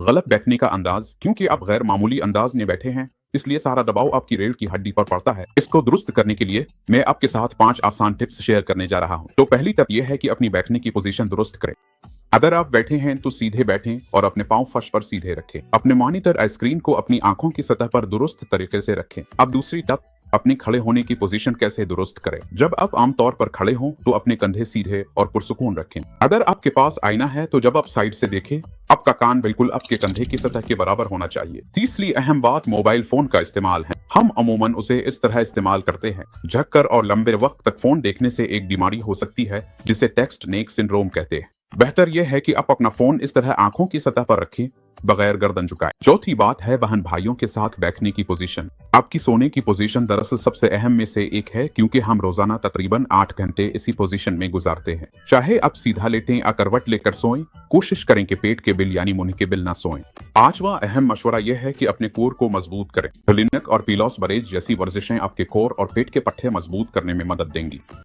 गलत बैठने का अंदाज, क्योंकि आप गैर मामूली अंदाज में बैठे हैं, इसलिए सारा दबाव आपकी रीढ़ की हड्डी पर पड़ता है। इसको दुरुस्त करने के लिए मैं आपके साथ 5 आसान टिप्स शेयर करने जा रहा हूँ। तो पहली टिप यह है कि अपनी बैठने की पोजीशन दुरुस्त करें। अगर आप बैठे हैं तो सीधे बैठें और अपने पांव फर्श पर सीधे रखें। अपने मॉनिटर स्क्रीन को अपनी आंखों की सतह पर दुरुस्त तरीके से रखें। अब दूसरी टिप, अपने खड़े होने की पोजीशन कैसे दुरुस्त करें। जब आप आमतौर पर खड़े हों तो अपने कंधे सीधे और पुरसुकून रखें। अगर आपके पास आईना है तो जब आप साइड से देखें, आपका कान बिल्कुल आपके कंधे की सतह के बराबर होना चाहिए। तीसरी अहम बात मोबाइल फोन का इस्तेमाल है। हम अमूमन उसे इस तरह इस्तेमाल करते हैं। झुककर और लंबे वक्त तक फोन देखने से एक बीमारी हो सकती है जिसे टेक्स्ट नेक सिंड्रोम कहते हैं। बेहतर यह है कि आप अपना फोन इस तरह आंखों की सतह पर रखें, बगैर गर्दन झुकाए। चौथी बात है बहन भाइयों के साथ बैठने की पोजीशन। आपकी सोने की पोजीशन दरअसल सबसे अहम में से एक है, क्योंकि हम रोजाना तकरीबन 8 घंटे इसी पोजीशन में गुजारते हैं। चाहे आप सीधा लेटें या करवट लेकर सोएं, कोशिश करें कि पेट के बिल यानी मुंह के बिल ना सोएं। पांचवा अहम मशवरा यह है कि अपने कोर को मजबूत करें। लिनक और पिलास बरेज जैसी वर्जिशें आपके कोर और पेट के पट्टे मजबूत करने में मदद देंगी।